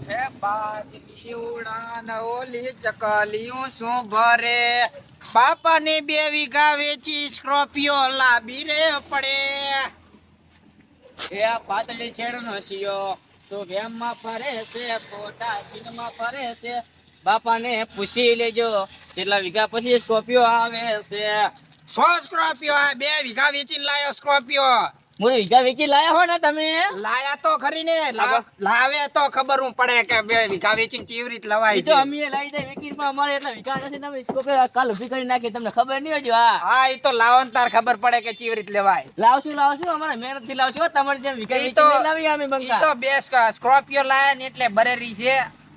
હે બાજરી ઉડાન ઓલી ચકલિયું શું ભરે બાપાની 2 વીઘા વેચી સ્કોર્પિયો લાવી રે પડે. એ પાતળી શેરનો સિયો શું વેમમાં ફરે છે ખોટા સીનમાં ફરે છે. બાપાને પૂછી લેજો કેટલા વીઘા પછી સ્કોર્પિયો આવે છે. 100 સ્કોર્પિયો 2 વીઘા વેચીને લાયો સ્કોર્પિયો. હું વીઘા વેચી લાયા હો ને તમે લાયા તો ખરી ને લાવે તો ખબર હું પડે કે 2 વીઘા વેચીને કેવી રીતે લવાય તો છે. અમે લઈ દે વેચીને પણ અમારે એટલા વીઘા નથી તમે સ્કોર્પિયો કાલ ઉભી કરી નાખી તમને ખબર નહીં હોય જો. હા એ તો લાવન તાર ખબર પડે કે કેવી રીતે લેવાય. લાવશું અમારે મહેનત થી લાવશું તમારી જેમ વીઘા વેચીને લઈ અમે બંકા. તો 2 સ્કોર્પિયો લાયા ને એટલે બરેરી છે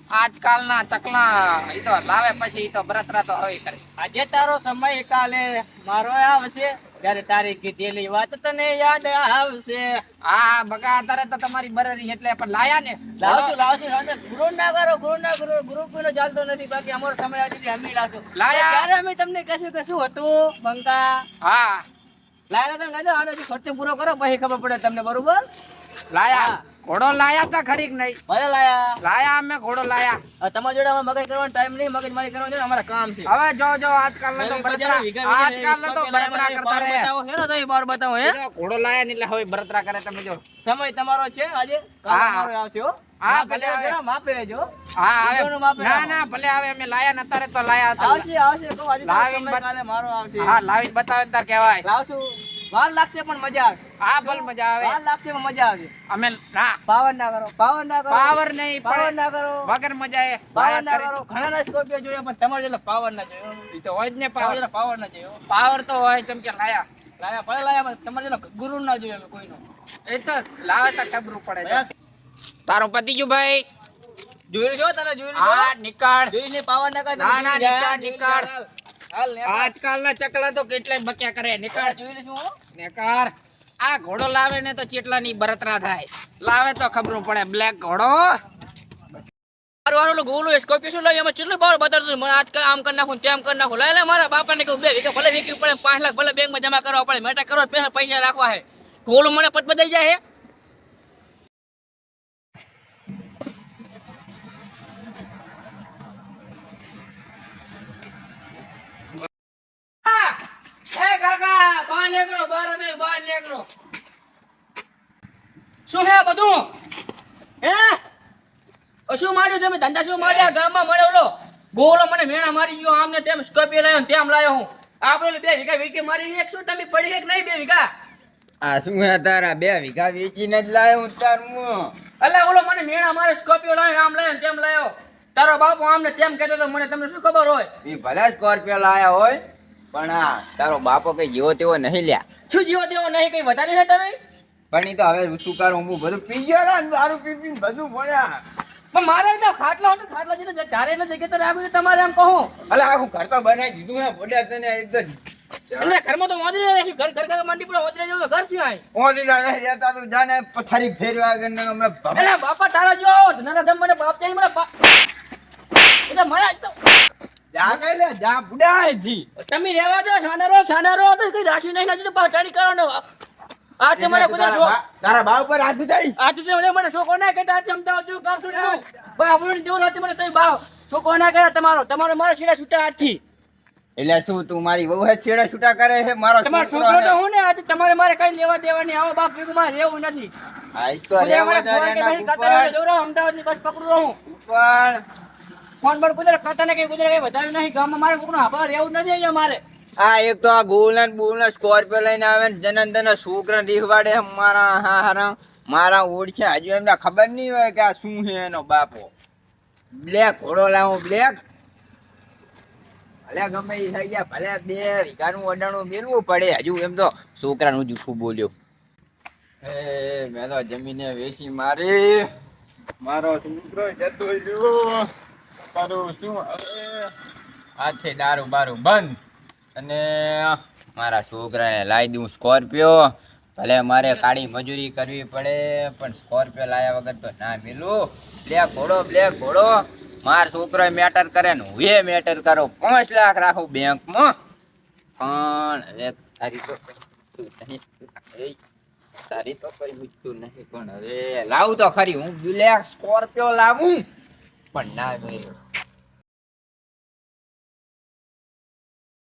આજકાલના ચકલા. ઈ તો લાવે પછી ઈ તો બરતરા તો હવે કરે. આજે તારો સમય કાલે મારો આવશે ત્યારે તારી કીધેલી વાત તને યાદ આવશે. હા બકા તારે તો તમારી બરેરી એટલે પણ લાયા ને. લાવશું ગુરુ ના કરો ગુરુ કોઈનો ચાલતો નથી બાકી અમારો સમય આવી અમે લાવશું લાયા. ત્યારે અમે તમને કશું કશું હતું બંકા. હા લાયા તમે કહી દો આનો ખર્ચો પૂરો કરો પછી ખબર પડે તમને બરોબર. લાયા ઘોડો લાયા તા ખરી કે નહીં? ભલે લાયા અમે ઘોડો લાયા. તમારા જોડે મગજ કરવાનો ટાઈમ નહીં મગજ મારી કરવાનો છે અમારા કામ છે. હવે જો આજકાલ તો બરતરા કરતા રહે. બતાવો હે ને તો બાર બતાવો હે ઘોડો લાયા ને એટલે હવે બરતરા કરે. તમે જો સમય તમારો છે આજે કાલ અમારો આવશે હો. હા ભલે આવે. માપે રહેજો. હા આવે. બીજોનું માપે ના ભલે આવે. અમે લાયા ને અત્યારે તો લાયા હતા. આવશે કહો આજે તારો સમય કાલે મારો આવશે. હા લાવીને બતાવે ને તાર કહેવાય. લાવશું વાર લાગશે પણ મજા આવશે. હા ભલે મજા આવે. વાર લાગશે પણ મજા આવશે. અમે ના પાવર ના કરો પાવર નહીં પાવર ના કરો વગર મજા આવે. પાવર ના કરો ઘણા ના સ્કોર્પિયો જોયા પણ તમારે જેટલો પાવર ના જોયો. ઈ તો હોય જ ને પાવર પાવર. પાવર ના જોયો. પાવર તો હોય ચમ કે લાયા. ભલે લાયા પણ તમારે જેટલો ગુરુ ના જોયો અમે કોઈનો. એ તો લાવે તો ખબર પડે. તારો પતિ ગયું ભાઈ? જોયું છો તને જોયું હા નીકળ. જોઈ ને પાવર ના કરે. ના નીકળ. આજકાલના ચકલા તો કેટલાય બક્યા કરે. નીકળ જોઈ લેશું નીકળ. આ ઘોડો લાવે ને તો ચેટલાની બરતરા થાય. લાવે તો ખબર પડે. બ્લેક ઘોડો મારું ગોલું સ્કોર્પિયો શું લઈ એમાં કેટલું પાવર બતાડતું મને આજકાલ આમ કરી નાખું તેમ કરી નાખું. લઈ મારા બાપાને કહું 2 વીઘા ભલે વેચવી પડે 5 લાખ ભલે બેંકમાં જમા કરવા પડે મેટા કરો પૈસા રાખવા હે ગોલું મને પત બદલાઈ જાય હે. શું હે બધું હે શું માર્યું તમે ધંધા શું માર્યા ગામમાં મળે ઓલો ગોળો મને મેણા મારી ગયો આમને તેમ સ્કોર્પિયો લાવ્યો ને તેમ લાવ્યો હું આપણે 2 વીઘા વેચી મારી એક શું તમે પડી એક નહીં 2 વીઘા આ શું હે તારા 2 વીઘા વેચીને જ લાયો હું તારું. અલ્લા ઓલો મને મેણા મારે સ્કોર્પિયો લાવ્યો આમ લાવ્યો તેમ લાવ્યો તારો બાપુ આમને તેમ કહેતો તો મને તમને શું ખબર હોય. એ ભલે સ્કોર્પિયો લાયા હોય પણ આ તારો બાપો કઈ જેવો તેવો નહીં લ્યા. શું જીવો તેવો નહીં કઈ વધારે છે તમે પણ ઈ તો હવે શું કરું હું બધું પી ગયો ને દારૂ પી બધું પડ્યા. પણ મારે તો ખાટલો હતો ખાટલા જેને ધારે એટલે જગ્યા તો રાખ્યું તમારે એમ કહું. અલે આખું ઘર તો બનાવી દીધું હે પડ્યા તને એકદમ એટલે ઘરમાં તો મોદરી રાખ્યું ઘર માંડી પડે મોદરી જેવું તો ઘર સિવાય ઓદીના નહીં રહેતા તું જાને પથારી ફેરવા આગળ ને અમે એટલે બાપા તારા જો ધનારા ધમ મને બાપ ચાઈ મને એટલે મને આજ તો જા કઈ લે જા બુડા અહીંથી. તમે રહેવા દો સાનારો તો કઈ રાશી નહીં નાખી તો પાછાડી કરો ને આ તે મને કુદર શો તારા બા ઉપર હાથ ઉડાઈ આ તે મને શોકો ના કહેતા ચમતા જો કામ છોડ્યું ભાઈ આપણને જેવું નથી મને તઈ બાવ શોકો ના કરે તમારો મારા છેડા છૂટા હાથથી. એટલે શું તું મારી વહુ હે છેડા છૂટા કરે છે મારો તમારો છોકરો તો હું ને આજે તમારે મારે કઈ લેવા દેવાની આવો બાપ ભેગું મારે રહેવું નથી. આઈ તો રેવા દે એના ઉપર અમદાવાદ ની બસ પકડું રહું ઉપર ફોન પર કુદર ખાતા ને કઈ કુદર કઈ વધારે નહીં ગામમાં મારે કોકનો આભાર રહેવું નથી અહીંયા મારે. આ એક તો આ ગોલન બોલન સ્કોર્પિયો લઈને આવે ને જનન છોકરા દીખવાડે મારા હારા મારા ઓળખ્યા હજુ એમને ખબર નહીં હોય કે આ શું છે એનો બાપો. બ્લેક ઘોડો લાવો બ્લેક ભલે ગમે એ થઈ ગયા ભલે 2 વીઘાનું અડાણું મેળવું પડે હજુ એમ તો છોકરાનું જૂઠું બોલ્યો. એ મેં તો જમીને વેચી મારી મારો છોકરો જતો રહ્યો તારું શું હવે આથી દારૂ બારું બંધ અને મારા છોકરાને લાવી દઉં સ્કોર્પિયો. ભલે મારે કાળી મજૂરી કરવી પડે પણ સ્કોર્પિયો લાવ્યા વગર તો ના મિલું. બ્લેક ઘોડો મારા છોકરો મેટર કરે ને હું એ મેટર કરો 5 લાખ રાખું બેંકમાં પણ હવે તારી તો તારી તો કઈ મૂકતું નહીં પણ હવે લાવું તો ખરી હું બ્લેક સ્કોર્પિયો લાવું પણ ના ભાઈ